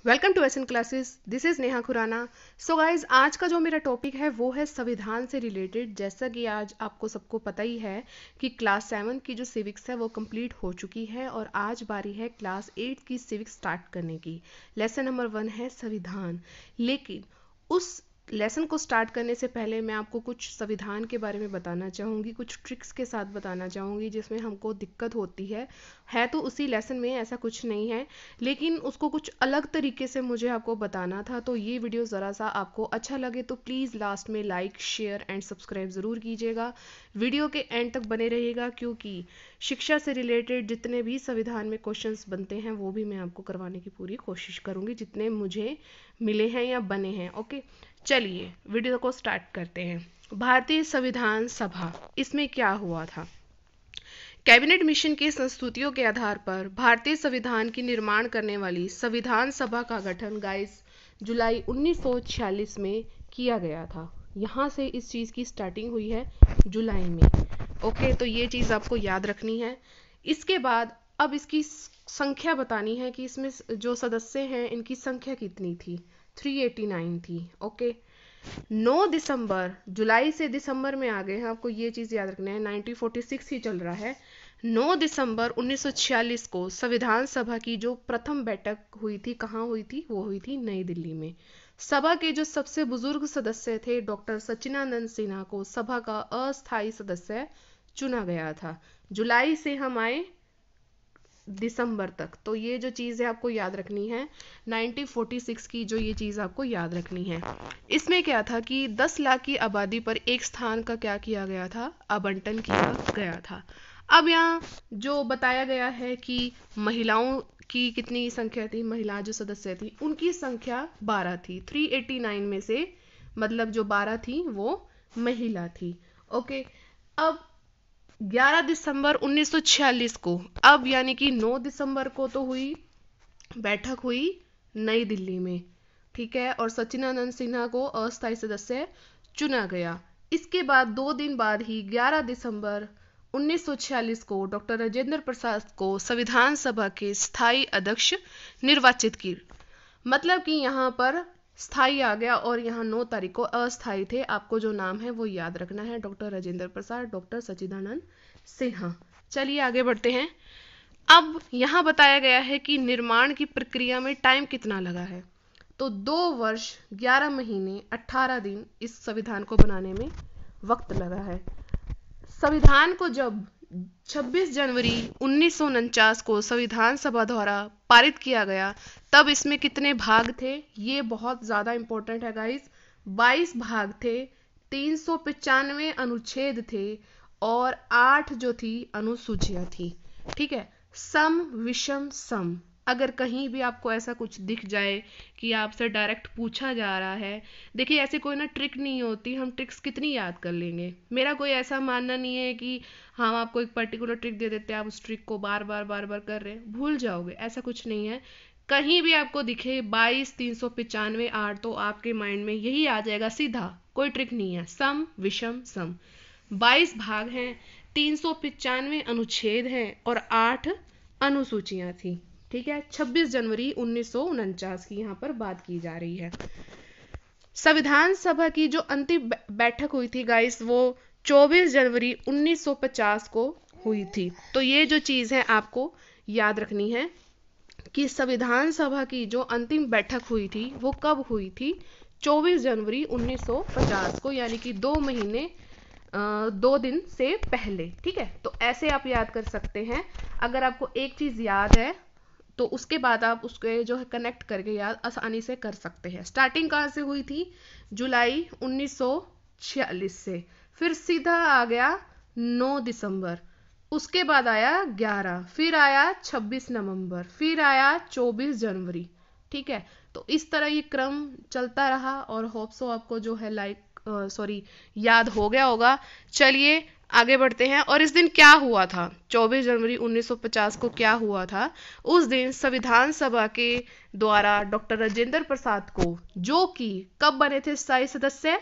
Welcome to SN classes. This is Neha Khurana. So guys, आज का जो मेरा टॉपिक है वो है संविधान से रिलेटेड। जैसा कि आज आपको सबको पता ही है कि क्लास 7 की जो सिविक्स है वो कंप्लीट हो चुकी है और आज बारी है क्लास 8 की सिविक्स स्टार्ट करने की। लेसन नंबर 1 है संविधान। लेकिन उस लेसन को स्टार्ट करने से पहले मैं आपको कुछ संविधान के बारे में बताना चाहूँगी, कुछ ट्रिक्स के साथ बताना चाहूँगी जिसमें हमको दिक्कत होती है तो उसी लेसन में, ऐसा कुछ नहीं है, लेकिन उसको कुछ अलग तरीके से मुझे आपको बताना था। तो ये वीडियो ज़रा सा आपको अच्छा लगे तो प्लीज़ लास्ट में लाइक शेयर एंड सब्सक्राइब ज़रूर कीजिएगा। वीडियो के एंड तक बने रहिएगा क्योंकि शिक्षा से रिलेटेड जितने भी संविधान में क्वेश्चंस बनते हैं वो भी मैं आपको करवाने की पूरी कोशिश करूँगी, जितने मुझे मिले हैं या बने हैं। ओके, चलिए वीडियो को स्टार्ट करते हैं। भारतीय संविधान सभा, इसमें क्या हुआ था? कैबिनेट मिशन की संस्तुतियों के आधार पर भारतीय संविधान की निर्माण करने वाली संविधान सभा का गठन गाइस जुलाई 1946 में किया गया था। यहाँ से इस चीज़ की स्टार्टिंग हुई है जुलाई में। ओके, तो ये चीज़ आपको याद रखनी है। इसके बाद अब इसकी संख्या बतानी है कि इसमें जो सदस्य हैं इनकी संख्या कितनी थी। 389 थी। ओके, 9 दिसंबर, जुलाई से दिसंबर में आ गए हैं, आपको ये चीज़ याद रखना है। 1946 ही चल रहा है। 9 दिसंबर 1946 को संविधान सभा की जो प्रथम बैठक हुई थी, कहाँ हुई थी? वो हुई थी नई दिल्ली में। सभा के जो सबसे बुजुर्ग सदस्य थे डॉक्टर सच्चिदानंद सिन्हा को सभा का अस्थायी सदस्य चुना गया था। जुलाई से हम आए दिसंबर तक, तो ये जो चीज़ है आपको याद रखनी है। 1946 की जो ये चीज़ आपको याद रखनी है। इसमें क्या था कि 10 लाख की आबादी पर एक स्थान का क्या किया गया था? आवंटन किया गया था। अब यहाँ जो बताया गया है कि महिलाओं की कितनी संख्या थी, महिला जो सदस्य थी उनकी संख्या 12 थी। 389 में से मतलब जो 12 थी वो महिला थी। ओके, अब 11 दिसंबर 1946 को, अब यानी कि 9 दिसंबर को तो हुई बैठक, हुई नई दिल्ली में, ठीक है, और सच्चिदानंद सिन्हा को अस्थायी सदस्य चुना गया। इसके बाद 2 दिन बाद ही 11 दिसंबर 1946 को डॉक्टर राजेंद्र प्रसाद को संविधान सभा के स्थायी अध्यक्ष निर्वाचित की। मतलब कि यहाँ पर स्थायी आ गया और यहाँ 9 तारीख को अस्थायी थे। आपको जो नाम है वो याद रखना है, डॉक्टर राजेंद्र प्रसाद, डॉक्टर सच्चिदानंद सिन्हा। चलिए आगे बढ़ते हैं। अब यहाँ बताया गया है कि निर्माण की प्रक्रिया में टाइम कितना लगा है। तो 2 वर्ष 11 महीने 18 दिन इस संविधान को बनाने में वक्त लगा है। संविधान को जब 26 जनवरी 1949 को संविधान सभा द्वारा पारित किया गया तब इसमें कितने भाग थे? ये बहुत ज़्यादा इंपॉर्टेंट है गाइस। 22 भाग थे, 395 अनुच्छेद थे और 8 जो थी अनुसूचियां थी। ठीक है, सम विषम सम। अगर कहीं भी आपको ऐसा कुछ दिख जाए कि आपसे डायरेक्ट पूछा जा रहा है, देखिए ऐसे कोई ना ट्रिक नहीं होती, हम ट्रिक्स कितनी याद कर लेंगे। मेरा कोई ऐसा मानना नहीं है कि हम आपको एक पर्टिकुलर ट्रिक दे देते हैं, आप उस ट्रिक को बार बार कर रहे हैं, भूल जाओगे, ऐसा कुछ नहीं है। कहीं भी आपको दिखे 22 395 8 तो आपके माइंड में यही आ जाएगा सीधा, कोई ट्रिक नहीं है। सम विषम सम, 22 भाग हैं, 395 अनुच्छेद हैं और 8 अनुसूचियां थी। ठीक है, 26 जनवरी 1949 की यहाँ पर बात की जा रही है। संविधान सभा की जो अंतिम बैठक हुई थी गाइस वो 24 जनवरी 1950 को हुई थी। तो ये जो चीज़ है आपको याद रखनी है कि संविधान सभा की जो अंतिम बैठक हुई थी वो कब हुई थी? 24 जनवरी 1950 को, यानी कि 2 महीने 2 दिन से पहले। ठीक है, तो ऐसे आप याद कर सकते हैं। अगर आपको एक चीज याद है तो उसके बाद आप उसके जो है कनेक्ट करके याद आसानी से कर सकते हैं। स्टार्टिंग कहाँ से हुई थी? जुलाई 1946 से, फिर सीधा आ गया 9 दिसंबर, उसके बाद आया 11, फिर आया 26 नवंबर, फिर आया 24 जनवरी। ठीक है, तो इस तरह ये क्रम चलता रहा और होप सो आपको जो है याद हो गया होगा। चलिए आगे बढ़ते हैं। और इस दिन क्या हुआ था? 24 जनवरी 1950 को क्या हुआ था? उस दिन संविधान सभा के द्वारा डॉक्टर राजेंद्र प्रसाद को, जो कि कब बने थे स्थायी सदस्य,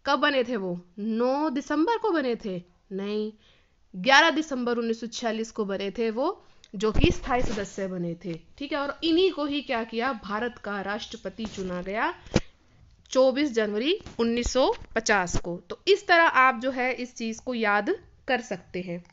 कब बने थे वो? 9 दिसंबर को बने थे? नहीं, 11 दिसंबर 1946 को बने थे वो जो कि स्थायी सदस्य बने थे, ठीक है। और इन्हीं को ही क्या किया, भारत का राष्ट्रपति चुना गया 24 जनवरी 1950 को। तो इस तरह आप जो है इस चीज को याद कर सकते हैं।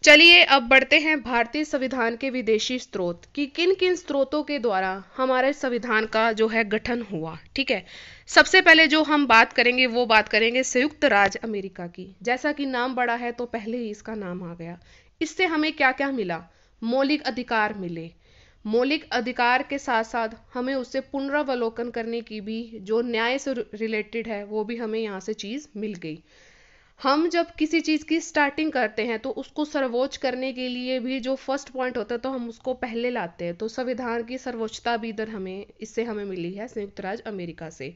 चलिए अब बढ़ते हैं भारतीय संविधान के विदेशी स्रोत कि किन किन स्रोतों के द्वारा हमारे संविधान का जो है गठन हुआ, ठीक है। सबसे पहले जो हम बात करेंगे वो बात करेंगे संयुक्त राज्य अमेरिका की। जैसा कि नाम बड़ा है तो पहले ही इसका नाम आ गया। इससे हमें क्या क्या मिला, मौलिक अधिकार मिले। मौलिक अधिकार के साथ साथ हमें उससे पुनरावलोकन करने की भी, जो न्याय से रिलेटेड है, वो भी हमें यहाँ से चीज मिल गई। हम जब किसी चीज की स्टार्टिंग करते हैं तो उसको सर्वोच्च करने के लिए भी जो फर्स्ट पॉइंट होता है तो हम उसको पहले लाते हैं। तो संविधान की सर्वोच्चता भी इधर हमें इससे हमें मिली है, संयुक्त राज्य अमेरिका से।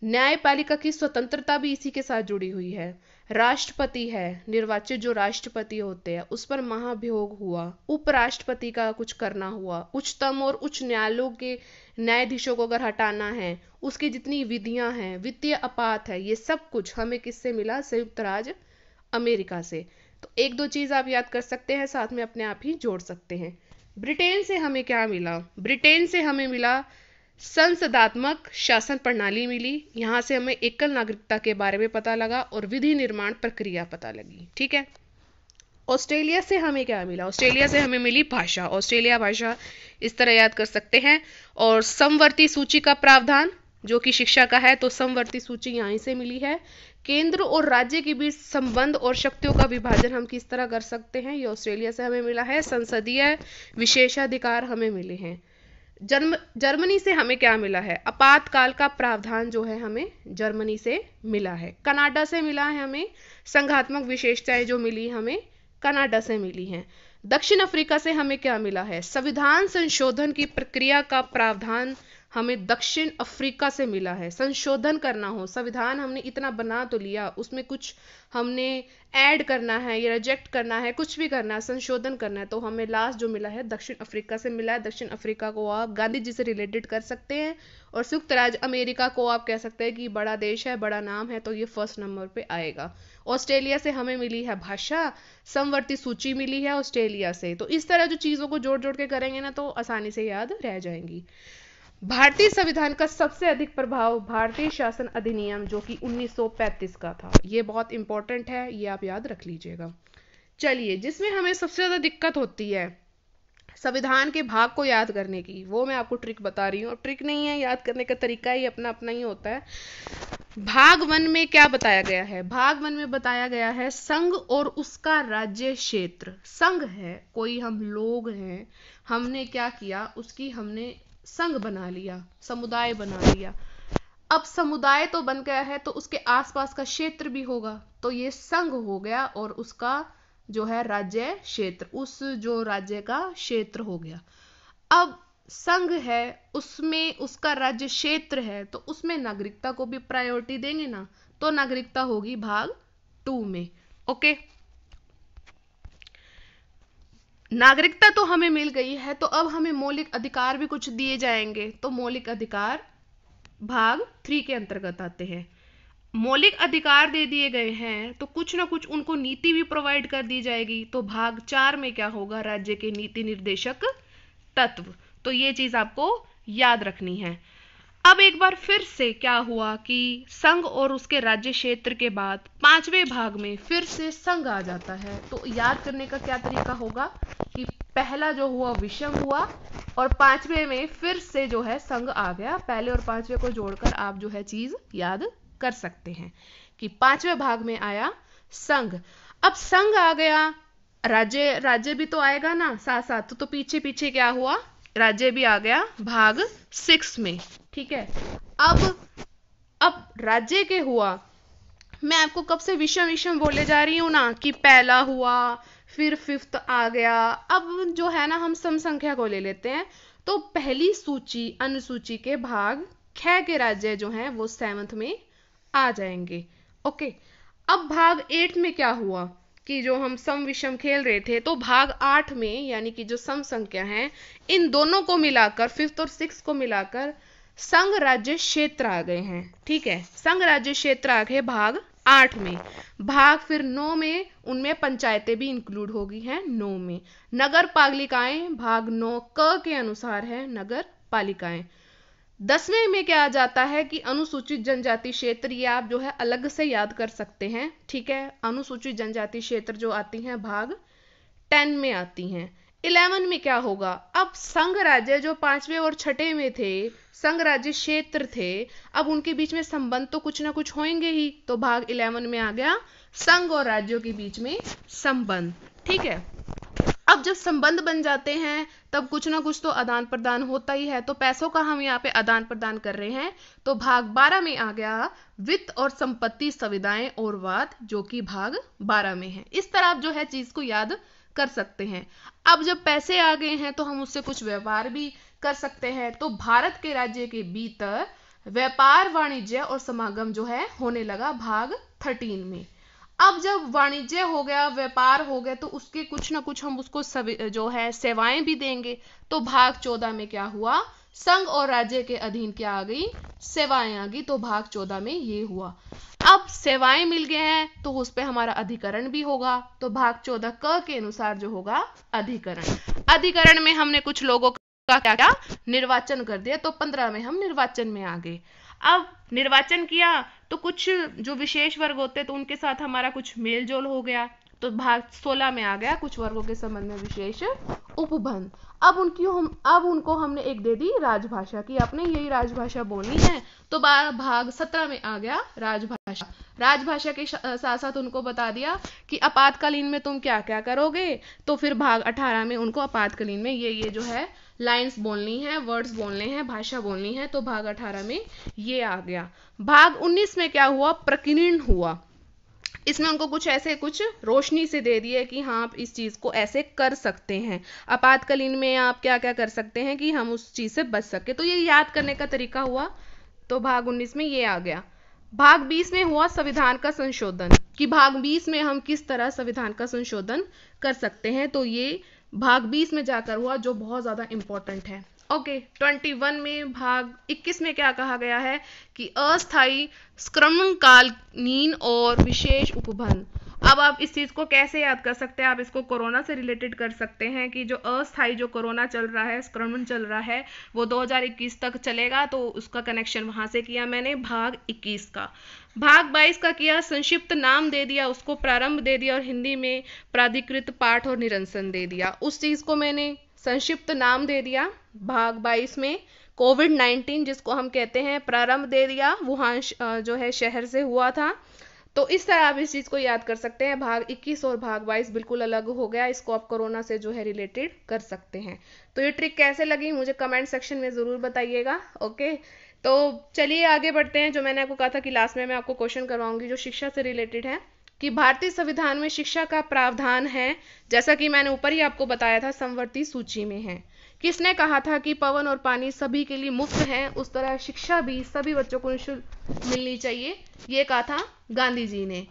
न्यायपालिका की स्वतंत्रता भी इसी के साथ जुड़ी हुई है। राष्ट्रपति है, निर्वाचित जो राष्ट्रपति होते हैं उस पर महाभियोग हुआ। उपराष्ट्रपति का कुछ करना हुआ। उच्चतम और उच्च न्यायालयों के न्यायाधीशों को अगर हटाना है, उसकी जितनी विधियां हैं, वित्तीय आपात है, ये सब कुछ हमें किससे मिला, संयुक्त राज्य अमेरिका से। तो एक दो चीज आप याद कर सकते हैं, साथ में अपने आप ही जोड़ सकते हैं। ब्रिटेन से हमें क्या मिला, ब्रिटेन से हमें मिला संसदात्मक शासन प्रणाली मिली। यहां से हमें एकल नागरिकता के बारे में पता लगा और विधि निर्माण प्रक्रिया पता लगी, ठीक है। ऑस्ट्रेलिया से हमें क्या मिला, ऑस्ट्रेलिया से हमें मिली भाषा। ऑस्ट्रेलिया भाषा इस तरह याद कर सकते हैं। और समवर्ती सूची का प्रावधान जो कि शिक्षा का है, तो समवर्ती सूची यहीं से मिली है। केंद्र और राज्य के बीच संबंध और शक्तियों का विभाजन हम किस तरह कर सकते हैं, ये ऑस्ट्रेलिया से हमें मिला है। संसदीय विशेषाधिकार हमें मिले हैं। जर्मनी से हमें क्या मिला है, आपातकाल का प्रावधान जो है हमें जर्मनी से मिला है। कनाडा से मिला है हमें संघात्मक विशेषताएं, जो मिली हमें कनाडा से मिली हैं। दक्षिण अफ्रीका से हमें क्या मिला है, संविधान संशोधन की प्रक्रिया का प्रावधान हमें दक्षिण अफ्रीका से मिला है। संशोधन करना हो, संविधान हमने इतना बना तो लिया, उसमें कुछ हमने ऐड करना है या रिजेक्ट करना है, कुछ भी करना है, संशोधन करना है, तो हमें लास्ट जो मिला है दक्षिण अफ्रीका से मिला है। दक्षिण अफ्रीका को आप गांधी जी से रिलेटेड कर सकते हैं। और संयुक्त राज्य अमेरिका को आप कह सकते हैं कि बड़ा देश है, बड़ा नाम है, तो ये फर्स्ट नंबर पे आएगा। ऑस्ट्रेलिया से हमें मिली है भाषा, समवर्ती सूची मिली है ऑस्ट्रेलिया से। तो इस तरह जो चीजों को जोड़ जोड़ के करेंगे ना तो आसानी से याद रह जाएंगी। भारतीय संविधान का सबसे अधिक प्रभाव भारतीय शासन अधिनियम जो कि 1935 का था, ये बहुत इंपॉर्टेंट है, ये आप याद रख लीजिएगा। चलिए, जिसमें हमें सबसे ज्यादा दिक्कत होती है संविधान के भाग को याद करने की, वो मैं आपको ट्रिक बता रही हूँ। ट्रिक नहीं है, याद करने का तरीका ही अपना अपना ही होता है। भाग 1 में क्या बताया गया है, भाग 1 में बताया गया है संघ और उसका राज्य क्षेत्र। संघ है, कोई हम लोग हैं, हमने क्या किया, उसकी हमने संघ बना लिया, समुदाय बना लिया। अब समुदाय तो बन गया है तो उसके आसपास का क्षेत्र भी होगा, तो ये संघ हो गया। और उसका जो है राज्य क्षेत्र, उस जो राज्य का क्षेत्र हो गया। अब संघ है, उसमें उसका राज्य क्षेत्र है, तो उसमें नागरिकता को भी प्रायोरिटी देंगे ना, तो नागरिकता होगी भाग 2 में। ओके, नागरिकता तो हमें मिल गई है, तो अब हमें मौलिक अधिकार भी कुछ दिए जाएंगे, तो मौलिक अधिकार भाग 3 के अंतर्गत आते हैं। मौलिक अधिकार दे दिए गए हैं तो कुछ ना कुछ उनको नीति भी प्रोवाइड कर दी जाएगी। तो भाग 4 में क्या होगा, राज्य के नीति निर्देशक तत्व। तो ये चीज आपको याद रखनी है। अब एक बार फिर से क्या हुआ कि संघ और उसके राज्य क्षेत्र के बाद 5वें भाग में फिर से संघ आ जाता है। तो याद करने का क्या तरीका होगा कि पहला जो हुआ विषम हुआ और 5वें में फिर से जो है संघ आ गया। पहले और 5वें को जोड़कर आप जो है चीज याद कर सकते हैं कि 5वें भाग में आया संघ। अब संघ आ गया, राज्य भी तो आएगा ना साथ साथ, तो पीछे पीछे क्या हुआ, राज्य भी आ गया भाग 6 में, ठीक है। अब राज्य के हुआ, मैं आपको कब से विषम विषम बोले जा रही हूं ना कि पहला हुआ फिर 5th आ गया। अब जो है ना हम सम संख्या को ले लेते हैं, तो पहली सूची अनुसूची के भाग 6 के राज्य जो हैं वो 7th में आ जाएंगे। ओके, अब भाग 8 में क्या हुआ कि जो हम सम विषम खेल रहे थे, तो भाग 8 में यानी कि जो सम संख्या है, इन दोनों को मिलाकर 5th और 6th को मिलाकर संघ राज्य क्षेत्र आ गए हैं, ठीक है। संघ राज्य क्षेत्र आ गए भाग 8 में। भाग फिर 9 में, उनमें पंचायतें भी इंक्लूड होगी हैं 9 में। नगर पालिकाएं भाग 9 क के अनुसार है नगर पालिकाएं। 10वें में क्या आ जाता है कि अनुसूचित जनजाति क्षेत्र, ये आप जो है अलग से याद कर सकते हैं, ठीक है। अनुसूचित जनजाति क्षेत्र जो आती हैं भाग 10 में आती हैं। 11 में क्या होगा, अब संघ राज्य जो 5वें और 6ठे में थे, संघ राज्य क्षेत्र थे, अब उनके बीच में संबंध तो कुछ ना कुछ होंगे ही, तो भाग 11 में आ गया संघ और राज्यों के बीच में संबंध, ठीक है। अब जब संबंध बन जाते हैं तब कुछ ना कुछ तो आदान प्रदान होता ही है, तो पैसों का हम यहाँ पे आदान प्रदान कर रहे हैं, तो भाग 12 में आ गया वित्त और संपत्ति सुविधाएं और वाद, जो कि भाग 12 में है। इस तरह आप जो है चीज को याद कर सकते हैं। अब जब पैसे आ गए हैं तो हम उससे कुछ व्यापार भी कर सकते हैं, तो भारत के राज्य के भीतर व्यापार वाणिज्य और समागम जो है होने लगा भाग 13 में। अब जब वाणिज्य हो गया, व्यापार हो गया, तो उसके कुछ ना कुछ हम उसको जो है सेवाएं भी देंगे, तो भाग 14 में क्या हुआ, संघ और राज्य के अधीन क्या आ गई, सेवाएं आ गई, तो भाग 14 में ये हुआ। अब सेवाएं मिल गए हैं तो उस पे हमारा अधिकरण भी होगा, तो भाग 14 क के अनुसार जो होगा अधिकरण। अधिकरण में हमने कुछ लोगों का क्या क्या निर्वाचन कर दिया, तो 15 में हम निर्वाचन में आ गए। अब निर्वाचन किया तो कुछ जो विशेष वर्ग होते तो उनके साथ हमारा कुछ मेल जोल हो गया, तो भाग 16 में आ गया कुछ वर्गों के संबंध में विशेष उपबंध। अब उनको हमने एक दे दी राजभाषा की, आपने यही राजभाषा बोलनी है, तो भाग 17 में आ गया राजभाषा। राजभाषा के साथ साथ उनको बता दिया कि आपातकालीन में तुम क्या क्या करोगे, तो फिर भाग 18 में उनको आपातकालीन में ये जो है लाइंस बोलनी है, वर्ड्स बोलने हैं, भाषा बोलनी है, तो भाग 18 में ये आ गया। भाग 19 में क्या हुआ, प्रकीर्णन हुआ। इसमें उनको कुछ रोशनी से दे दिए कि हाँ आप इस चीज को ऐसे कर सकते हैं, आपातकालीन में आप क्या क्या कर सकते हैं कि हम उस चीज से बच सके, तो ये याद करने का तरीका हुआ, तो भाग 19 में ये आ गया। भाग 20 में हुआ संविधान का संशोधन, कि भाग 20 में हम किस तरह संविधान का संशोधन कर सकते हैं, तो ये भाग 20 में जाकर हुआ, जो बहुत ज्यादा इंपॉर्टेंट है। ओके 21 में भाग 21 में क्या कहा गया है कि अस्थायी संक्रमणकालीन और विशेष उपबंध। अब आप इस चीज को कैसे याद कर सकते हैं, आप इसको कोरोना से रिलेटेड कर सकते हैं कि जो अस्थायी जो कोरोना चल रहा है, संक्रमण चल रहा है, वो 2021 तक चलेगा, तो उसका कनेक्शन वहां से किया मैंने भाग 21 का। भाग 22 का किया, संक्षिप्त नाम दे दिया, उसको प्रारंभ दे दिया और हिंदी में प्राधिकृत पाठ और निरंसन दे दिया, उस चीज को मैंने संक्षिप्त नाम दे दिया। भाग 22 में कोविड-19 जिसको हम कहते हैं प्रारंभ दे दिया, वुहान जो है शहर से हुआ था, तो इस तरह आप इस चीज को याद कर सकते हैं। भाग 21 और भाग 22 बिल्कुल अलग हो गया, इसको आप कोरोना से जो है रिलेटेड कर सकते हैं। तो ये ट्रिक कैसे लगी मुझे कमेंट सेक्शन में जरूर बताइएगा। ओके तो चलिए आगे बढ़ते हैं। जो मैंने आपको कहा था कि लास्ट में मैं आपको क्वेश्चन करवाऊंगी जो शिक्षा से रिलेटेड है, कि भारतीय संविधान में शिक्षा का प्रावधान है, जैसा कि मैंने ऊपर ही आपको बताया था, समवर्ती सूची में है। किसने कहा था कि पवन और पानी सभी के लिए मुफ्त है, उस तरह शिक्षा भी सभी बच्चों को निःशुल्क मिलनी चाहिए, ये कहा था गांधी जी ने।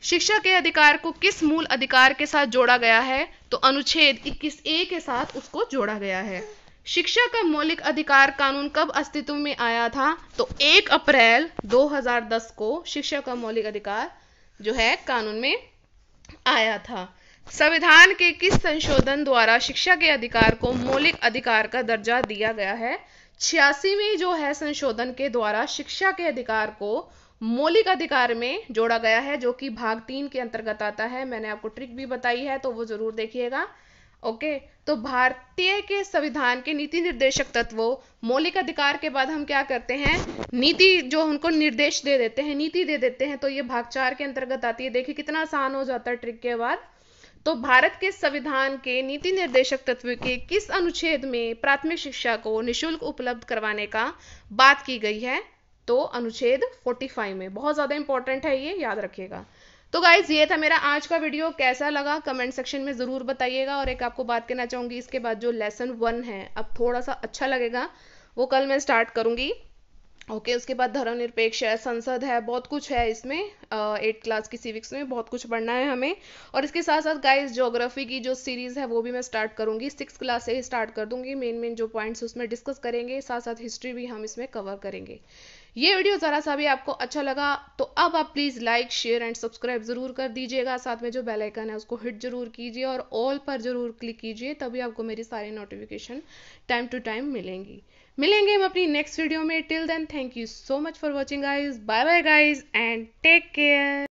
शिक्षा के अधिकार को किस मूल अधिकार के साथ जोड़ा गया है, तो अनुच्छेद 21A के साथ उसको जोड़ा गया है। शिक्षा का मौलिक अधिकार कानून कब अस्तित्व में आया था, तो 1 अप्रैल 2010 को शिक्षा का मौलिक अधिकार जो है कानून में आया था। संविधान के किस संशोधन द्वारा शिक्षा के अधिकार को मौलिक अधिकार का दर्जा दिया गया है, 86वें जो है संशोधन के द्वारा शिक्षा के अधिकार को मौलिक अधिकार में जोड़ा गया है, जो कि भाग 3 के अंतर्गत आता है। मैंने आपको ट्रिक भी बताई है, तो वो जरूर देखिएगा। ओके तो भारतीय के संविधान के नीति निर्देशक तत्वों, मौलिक अधिकार के बाद हम क्या करते हैं, नीति जो उनको निर्देश दे देते हैं, नीति दे देते हैं, तो ये भाग 4 के अंतर्गत आती है। देखिए कितना आसान हो जाता है ट्रिक के बाद। तो भारत के संविधान के नीति निर्देशक तत्व के किस अनुच्छेद में प्राथमिक शिक्षा को निःशुल्क उपलब्ध करवाने का बात की गई है, तो अनुच्छेद 45 में। बहुत ज्यादा इंपॉर्टेंट है, ये याद रखिएगा। तो गाइज ये था मेरा आज का वीडियो, कैसा लगा कमेंट सेक्शन में जरूर बताइएगा। और एक आपको बात कहना चाहूंगी, इसके बाद जो लेसन 1 है अब थोड़ा सा अच्छा लगेगा, वो कल मैं स्टार्ट करूंगी। ओके उसके बाद धर्मनिरपेक्ष है, संसद है, बहुत कुछ है इसमें। 8th क्लास की सिविक्स में बहुत कुछ पढ़ना है हमें। और इसके साथ साथ गाइस ज्योग्राफी की जो सीरीज है वो भी मैं स्टार्ट करूंगी, 6th क्लास से ही स्टार्ट कर दूंगी। मेन जो पॉइंट्स उसमें डिस्कस करेंगे, साथ साथ हिस्ट्री भी हम इसमें कवर करेंगे। ये वीडियो ज़रा सा भी आपको अच्छा लगा तो अब आप please like share and subscribe ज़रूर कर दीजिएगा, साथ में जो बेल आइकन है उसको हिट ज़रूर कीजिए और ऑल पर ज़रूर क्लिक कीजिए, तभी आपको मेरी सारी नोटिफिकेशन टाइम टू टाइम मिलेंगे हम अपनी नेक्स्ट वीडियो में। Till then thank you so much for watching guys, bye bye guys and take care.